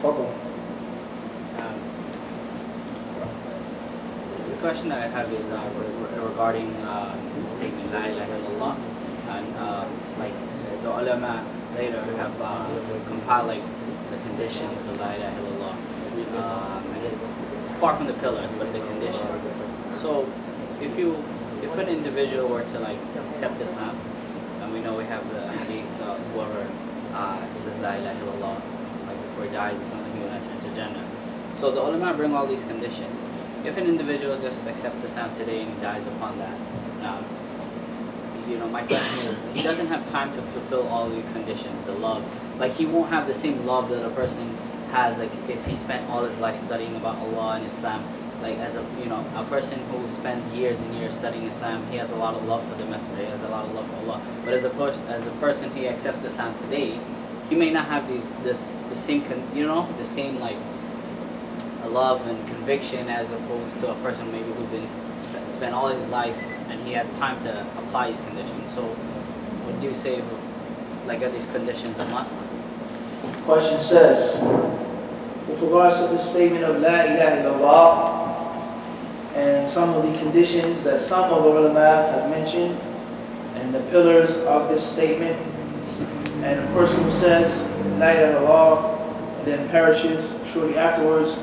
تفضل. Um, the question that I have is regarding the statement La ilaha illallah, and like the ulama later have compiled like the conditions of La ilaha illallah, and it's apart from the pillars, but the conditions. So if an individual were to like accept Islam, and we know we have the hadith of whoever says La ilaha illallah, like before he dies or something, he will enter into Jannah. So the ulama bring all these conditions. If an individual just accepts Islam today and he dies upon that, my question is, he doesn't have time to fulfill all the conditions, the love. Like he won't have the same love that a person has, like if he spent all his life studying about Allah and Islam. Like as a person who spends years and years studying Islam, he has a lot of love for the Messenger, he has a lot of love for Allah. But as a person who accepts Islam today, he may not have the same like love and conviction as opposed to a person maybe who's been spent all his life and he has time to apply these conditions. So would you say like are these conditions a must? The question says, with regards to the statement of La ilaha illallah and some of the conditions that some of the ulama have mentioned and the pillars of this statement, and a person who says La ilaha illallah and then perishes shortly afterwards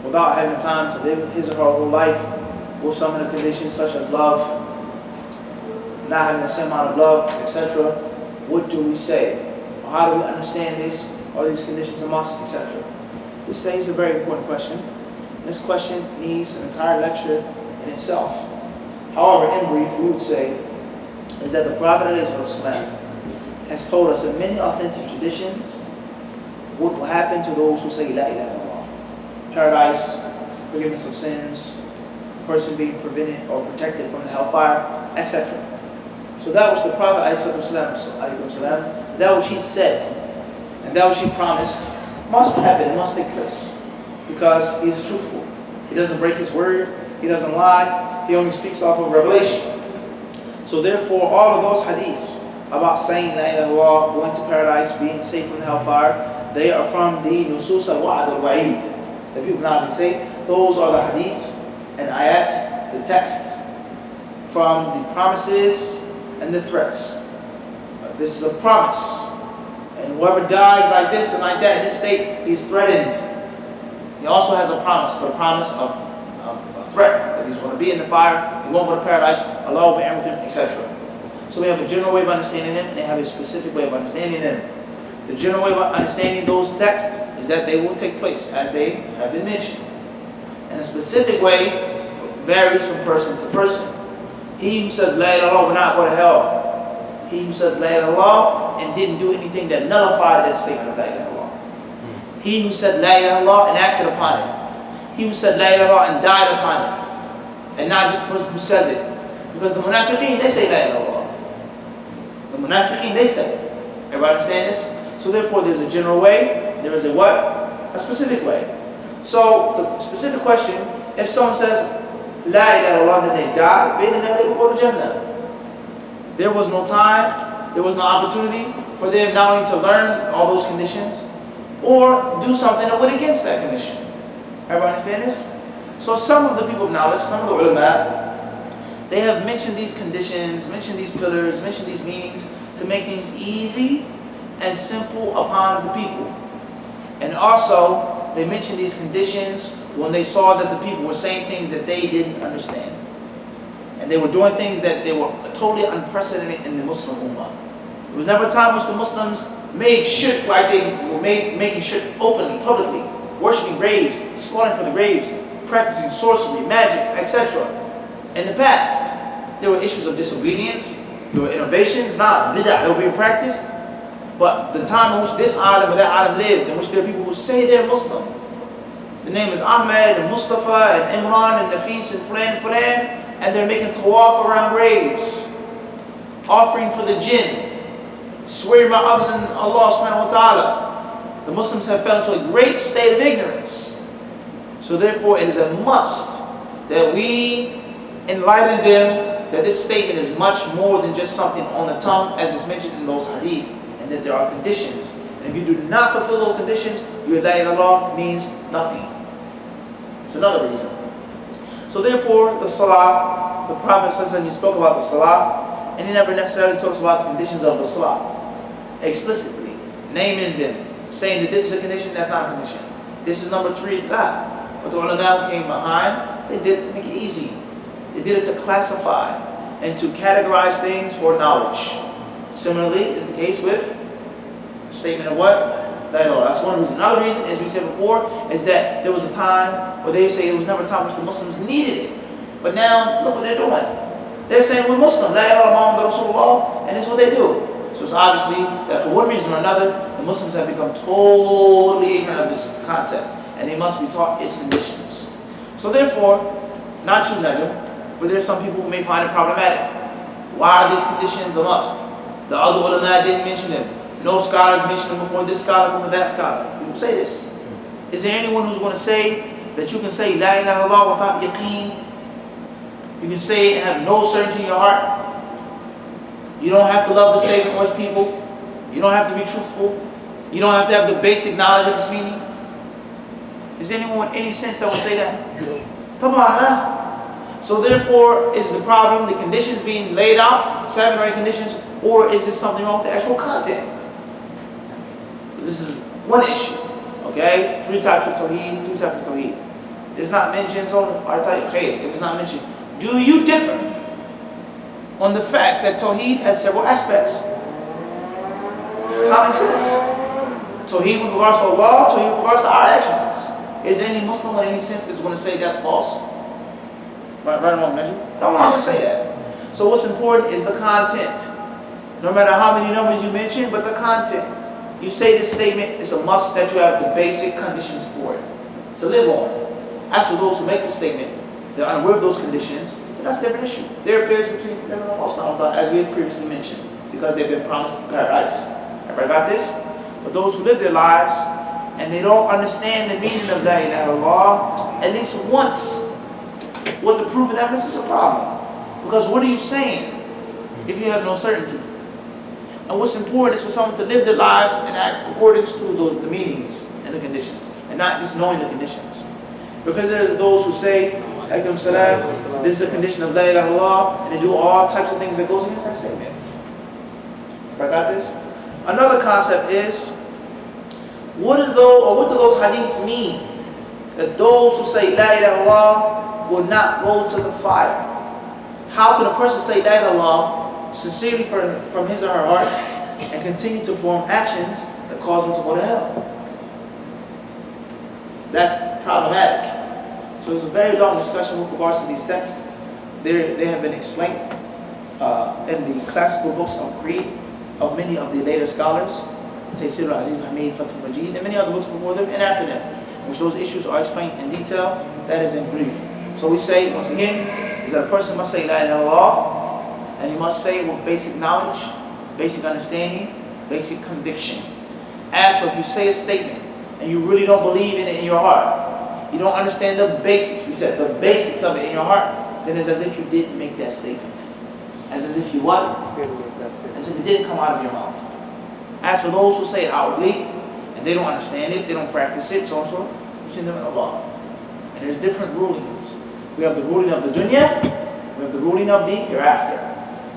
without having time to live his or her whole life with some of the conditions such as love, not having the same amount of love, etc. What do we say? Or how do we understand this? Are these conditions a must, etc.? We say it's a very important question. This question needs an entire lecture in itself. However, in brief, we would say is that the Prophet ﷺ has told us in many authentic traditions what will happen to those who say La ilaha illallah. Paradise, forgiveness of sins, person being prevented or protected from the hellfire, etc. So that which the Prophet ﷺ, that which he said, and that which he promised must happen, must take place. Because he is truthful. He doesn't break his word, he doesn't lie, he only speaks off of revelation. So therefore, all of those hadiths about saying La ilaha illallah, going to paradise, being safe from the hellfire, they are from the nusus al-wa'ad al-wa'id. The people now say, those are the hadiths and ayat, the texts from the promises and the threats. This is a promise. And whoever dies like this and like that in this state, he's threatened. He also has a promise, but a promise of a threat, that he's going to be in the fire, he won't go to paradise, Allah will be angry with him, etc. So we have a general way of understanding them, and they have a specific way of understanding them. The general way of understanding those texts is that they will take place, as they have been mentioned. And a specific way varies from person to person. He who says La ilaha illallah will not go to hell. He who says La ilaha illallah and didn't do anything that nullified that statement of La ilaha illallah. He who said La ilaha illallah and acted upon it. He who said La ilaha illallah and died upon it. And not just the person who says it. Because the munafiqeen, they say La ilaha illallah. The munafiqeen, they say it. Everybody understand this? So therefore there's a general way. There is a what? A specific way. So the specific question, if someone says La ilaha illallah and then they die, they will go to Jannah. There was no time, there was no opportunity for them not only to learn all those conditions or do something that went against that condition. Everybody understand this? So some of the people of knowledge, some of the ulama, they have mentioned these conditions, mentioned these pillars, mentioned these meanings to make things easy and simple upon the people. And also, they mentioned these conditions when they saw that the people were saying things that they didn't understand. And they were doing things that they were totally unprecedented in the Muslim Ummah. There was never a time in which the Muslims made shirk like they were making shirk openly, publicly, worshipping graves, slaughtering for the graves, practicing sorcery, magic, etc. In the past, there were issues of disobedience, there were innovations, not bid'ah that were being practiced, but the time in which this alim or that alim lived, in which there are people who say they're Muslim. The name is Ahmed and Mustafa and Imran and Nafis and Fulan, and they're making tawaf around graves, offering for the jinn, swearing by other than Allah subhanahu wa ta'ala. The Muslims have fell into a great state of ignorance. So therefore it is a must that we enlighten them that this statement is much more than just something on the tongue as is mentioned in those hadith, and that there are conditions. And If you do not fulfill those conditions, your la ilaha illallah means nothing. It's another reason. So therefore, the salah, the Prophet says that he spoke about the salah, and he never necessarily talks about the conditions of the salah explicitly, naming them, saying that this is a condition, that's not a condition. This is number 3, la. But the ulama came behind, they did it to make it easy. They did it to classify and to categorize things for knowledge. Similarly is the case with the statement of what? That's one reason. Another reason, as we said before, is that there was a time where they say it was never a time which the Muslims needed it. But now, look what they're doing. They're saying we're Muslim, la ilaha illallah Rasulullah, and this is what they do. So it's obviously that for one reason or another, the Muslims have become totally ignorant of this concept, and they must be taught its conditions. So therefore, not you, Najm, but there's some people who may find it problematic. Why are these conditions a must? The other ulama didn't mention them. No scholars mentioned them before this scholar, before that scholar. People say this. Is there anyone who's going to say that you can say La ilaha illallah without yaqeen? You can say it and have no certainty in your heart. You don't have to love the statement or its people. You don't have to be truthful. You don't have to have the basic knowledge of its meaning. Is there anyone with any sense that would say that? Come on now. So therefore, is the problem the conditions being laid out, 7 or 8 conditions, or is there something wrong with the actual content? This is one issue. Okay? 3 types of tawheed, 2 types of tawheed. It's not mentioned, so okay, if it's not mentioned, do you differ on the fact that tawheed has several aspects? Common sense. Tawheed with regards to Allah, tawheed with regards to our actions. Is there any Muslim in any sense that's going to say that's false? Right or wrong, Najm? No one will say that. So what's important is the content. No matter how many numbers you mention, but the content. You say this statement, it's a must that you have the basic conditions for it to live on. As for those who make the statement, they're unaware of those conditions, then that's a different issue. There are affairs between them and Allah, as we had previously mentioned, because they've been promised paradise. Everybody got this? But those who live their lives and they don't understand the meaning of La ilaha illallah, at least once, what the proof of evidence is a problem. Because what are you saying if you have no certainty? And what's important is for someone to live their lives and act according to the meanings and the conditions, and not just knowing the conditions. Because there are those who say, Alaikum salam, this is a condition of La ilaha illallah, and they do all types of things that goes against that statement. I got this? Another concept is, what do those hadiths mean? That those who say La ilaha illallah will not go to the fire. How can a person say La ilaha illallah sincerely from his or her heart and continue to perform actions that cause them to go to hell? That's problematic. So there's a very long discussion with regards to these texts. They have been explained in the classical books of creed of many of the later scholars, Taysir al-Aziz Hamid, Fath al-Majid, and many other books before them and after them, which those issues are explained in detail. That is in brief. So we say, once again, is that a person must say La ilaha illallah, and he must say with basic knowledge, basic understanding, basic conviction. As for if you say a statement and you really don't believe in it in your heart, you don't understand the basics, we said, the basics of it in your heart, then it's as if you didn't make that statement. As if you what? As if it didn't come out of your mouth. As for those who say it outwardly, and they don't understand it, they don't practice it, so and so, you send them in Allah. And there's different rulings. We have the ruling of the dunya, we have the ruling of the hereafter.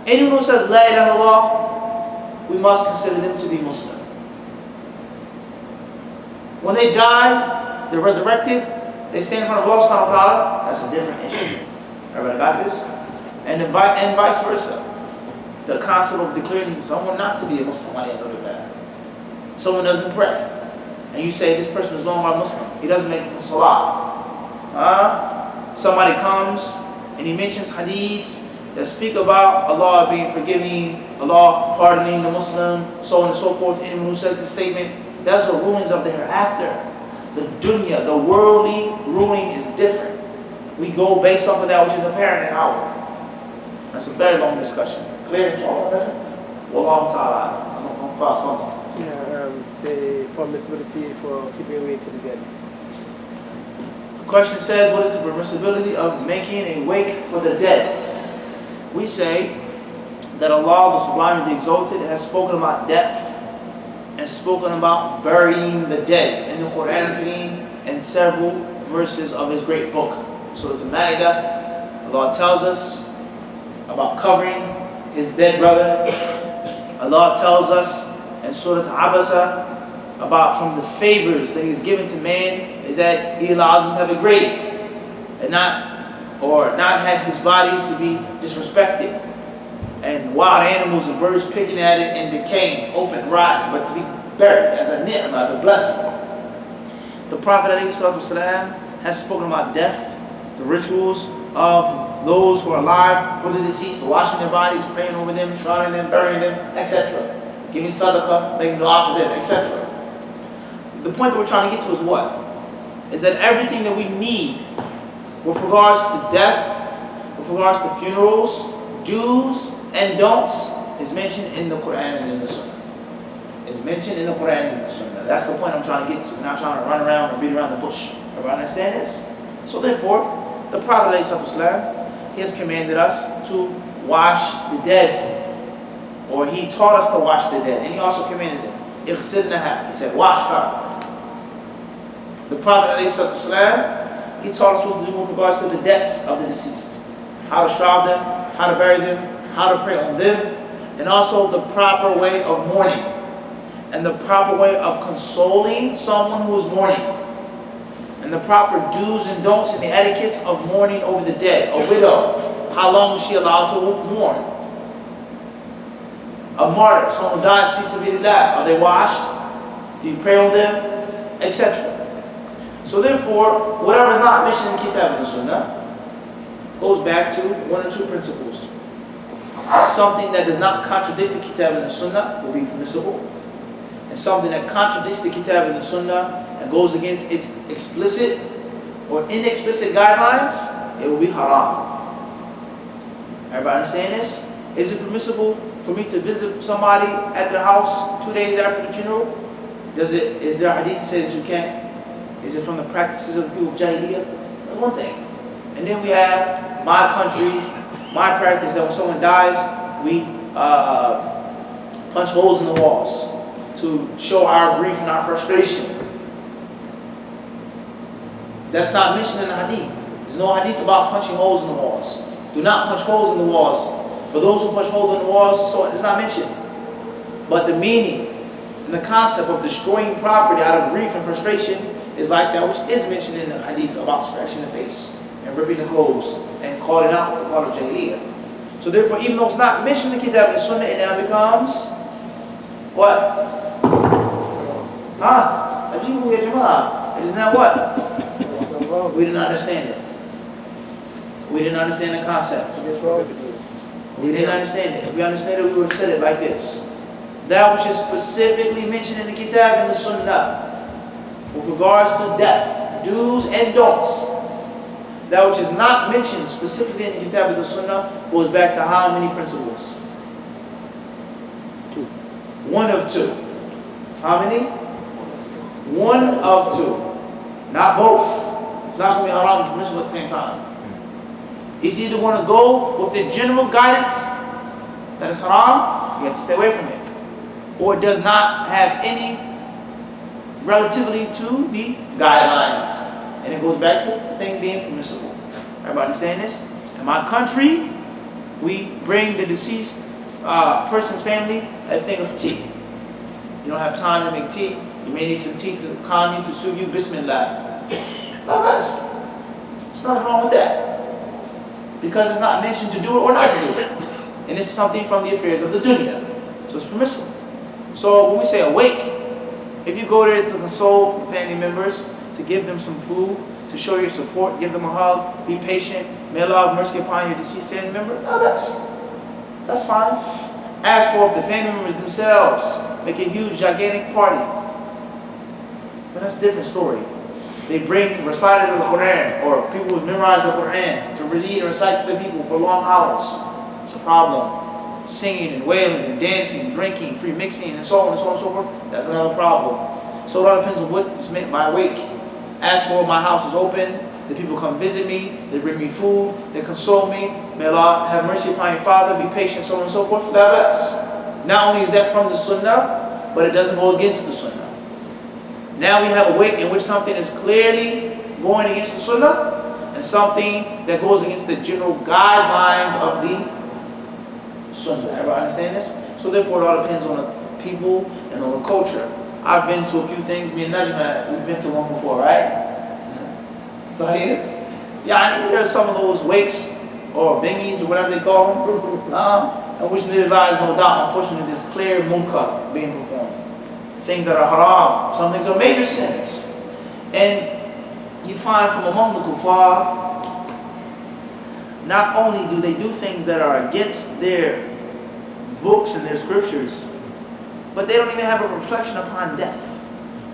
Anyone who says La ilaha illallah, we must consider them to be Muslim. When they die, they're resurrected, they stand in front of Allah subhanahu wa ta'ala, that's a different issue. Everybody got this? And vice versa. The concept of declaring someone not to be a Muslim, someone doesn't pray, and you say this person is no longer Muslim, he doesn't make the salah. Somebody comes and he mentions hadiths that speak about Allah being forgiving, Allah pardoning the Muslim, so on and so forth. Anyone who says the statement, that's the rulings of the hereafter. The dunya, the worldly ruling is different. We go based off of that which is apparent in our. That's a very long discussion. Clear, inshallah? Wallahu ta'ala. I'm fast on. Yeah, the permissibility for keeping away to the dead. The question says, what is the permissibility of making a wake for the dead? We say that Allah, the Sublime and the Exalted, has spoken about death and spoken about burying the dead in the Quran Kareem and several verses of His great book. Surah Al-Ma'idah, Allah tells us about covering his dead brother. Allah tells us in Surah Abasa about from the favors that He has given to man is that He allows him to have a grave and not have his body to be disrespected, and wild animals and birds picking at it and decaying, open, rotten, but to be buried as a ni'mah, as a blessing. The Prophet ﷺ has spoken about death, the rituals of those who are alive for the deceased, washing their bodies, praying over them, shrouding them, burying them, etc. Giving sadaqah, making dua for them, etc. The point that we're trying to get to is what? Is that everything that we need with regards to death, with regards to funerals, do's and don'ts, is mentioned in the Quran and in the Sunnah. It's mentioned in the Quran and in the Sunnah. That's the point I'm trying to get to. I'm not trying to run around and beat around the bush. Everybody understand this? So therefore, the Prophet ﷺ, he has commanded us to wash the dead. Or he taught us to wash the dead. And he also commanded them. اغسلنها. He said, wash her. The Prophet ﷺ, he taught us what to do with regards to the deaths of the deceased. How to shroud them, how to bury them, how to pray on them, and also the proper way of mourning. And the proper way of consoling someone who is mourning. And the proper do's and don'ts and the etiquettes of mourning over the dead. A widow, how long is she allowed to mourn? A martyr, someone who dies, fi sabilillah, are they washed? Do you pray on them? Etc. So therefore, whatever is not mentioned in Kitab and Sunnah goes back to one or two principles. Something that does not contradict the Kitab and the Sunnah will be permissible. And something that contradicts the Kitab and the Sunnah and goes against its explicit or inexplicit guidelines, it will be haram. Everybody understand this? Is it permissible for me to visit somebody at their house 2 days after the funeral? Is there a hadith that says that you can't? Is it from the practices of the people of Jahiliyyah? That's one thing. And then we have my country, my practice that when someone dies, we punch holes in the walls to show our grief and our frustration. That's not mentioned in the hadith. There's no hadith about punching holes in the walls. Do not punch holes in the walls. For those who punch holes in the walls, so it's not mentioned. But the meaning and the concept of destroying property out of grief and frustration is like that which is mentioned in the hadith about scratching the face and ripping the clothes and calling out with the call of Jahiliyyah. So therefore, even though it's not mentioned in the Kitab and Sunnah, it now becomes what? Ajibu ya Jama'ah. It is now what? We didn't understand it. We didn't understand the concept. We didn't understand it. If we understood it, we would have said it like this. That which is specifically mentioned in the Kitab and the Sunnah with regards to death, do's and don'ts. That which is not mentioned specifically in the Kitab and the Sunnah goes back to how many principles? Two. One of two. How many? One of two. Not both. It's not going to be haram and permissible at the same time. It's either going to go with the general guidance that is haram, you have to stay away from it. Or it does not have any relativity to the guidelines. And it goes back to the thing being permissible. Everybody understand this? In my country, we bring the deceased person's family a thing of tea. You don't have time to make tea. You may need some tea to calm you, to soothe you. Bismillah. There's nothing wrong with that. Because it's not mentioned to do it or not to do it. And it's something from the affairs of the dunya. So it's permissible. So when we say awake, if you go there to console the family members, to give them some food, to show your support, give them a hug, be patient, may Allah have mercy upon your deceased family member, no, that's fine. As for if the family members themselves make a huge, gigantic party, but that's a different story. They bring reciters of the Quran, or people who memorize the Quran, to read and recite to the people for long hours. It's a problem. Singing and wailing and dancing, drinking, free mixing, and so on and so on and so forth, that's another problem. So it all depends on what is meant by awake. As for my house is open, the people come visit me, they bring me food, they console me. May Allah have mercy upon your father, be patient, so on and so forth. Not only is that from the Sunnah, but it doesn't go against the sunnah. Now we have a wake in which something is clearly going against the sunnah, and something that goes against the general guidelines of the sunnah. Everybody understand this? So therefore, it all depends on the people and on the culture. I've been to a few things. Me and Najma, we've been to one before, right? Yeah, there are some of those wakes or bingies or whatever they call them, in which there is no doubt. Unfortunately, there's clear munkar being performed. Things that are haram. Some things are major sins. And you find from among the kuffar, not only do they do things that are against their books and their scriptures, but they don't even have a reflection upon death.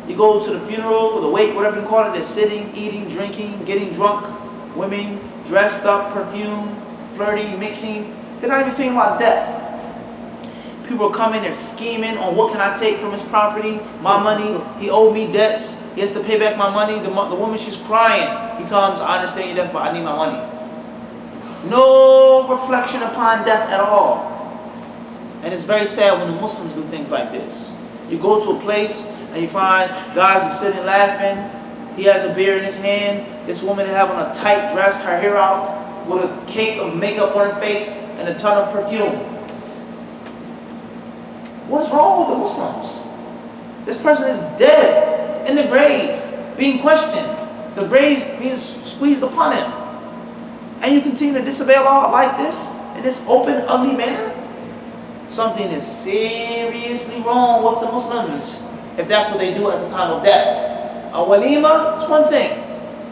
You go to the funeral, or the wake, whatever you call it, they're sitting, eating, drinking, getting drunk, women dressed up, perfume, flirting, mixing. They're not even thinking about death. People are coming, they're scheming on what can I take from his property, my money, he owed me debts, he has to pay back my money. The woman, she's crying. He comes, I understand your death, but I need my money. No reflection upon death at all. And it's very sad when the Muslims do things like this. You go to a place and you find guys are sitting laughing. He has a beer in his hand. This woman is having a tight dress, her hair out, with a cake of makeup on her face and a ton of perfume. What's wrong with the Muslims? This person is dead in the grave, being questioned. The grave being squeezed upon him. And you continue to disobey Allah like this, in this open, ugly manner? Something is seriously wrong with the Muslims if that's what they do at the time of death. A walima is one thing.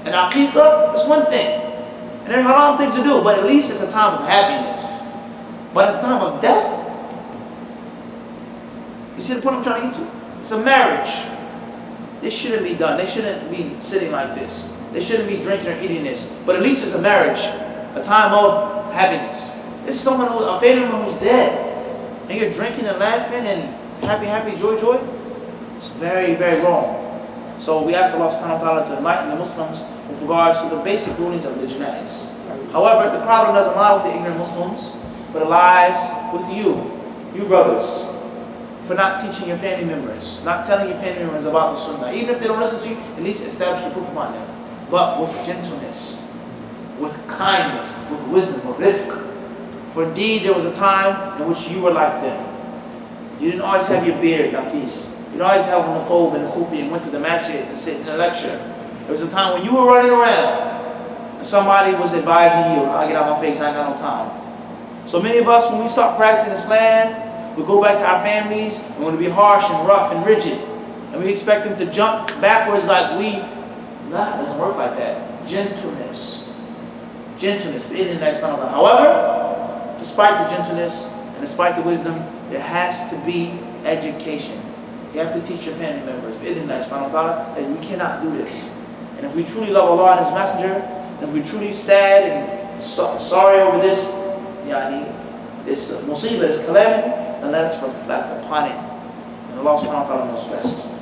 An aqiqah is one thing. And there are haram things to do, but at least it's a time of happiness. But at the time of death, you see the point I'm trying to get to? It's a marriage. This shouldn't be done. They shouldn't be sitting like this. They shouldn't be drinking or eating this. But at least it's a marriage, a time of happiness. This is someone who, a family member who's dead. And you're drinking and laughing and happy, joy. It's very, very wrong. So we ask Allah subhanahu wa ta'ala to enlighten the Muslims with regards to the basic rulings of the janais. However, the problem doesn't lie with the ignorant Muslims, but it lies with you brothers, for not teaching your family members, not telling your family members about the sunnah. Even if they don't listen to you, at least establish the proof upon them. But with gentleness, with kindness, with wisdom, with rifq. For indeed, there was a time in which you were like them. You didn't always have your beard, nafis. You didn't always have on the thobe and the kufi and went to the masjid and sit in a lecture. There was a time when you were running around and somebody was advising you, I'll get out of my face, I ain't got no time. So many of us, when we start practicing Islam, we go back to our families and we want to be harsh and rough and rigid. And we expect them to jump backwards like we. Nah, it doesn't work like that. Gentleness. Gentleness. However, despite the gentleness and despite the wisdom, there has to be education. You have to teach your family members that we cannot do this. And if we truly love Allah and His Messenger, and if we're truly sad and sorry over this, this musibah, this calamity, then let's reflect upon it. And Allah subhanahu wa ta'ala knows best.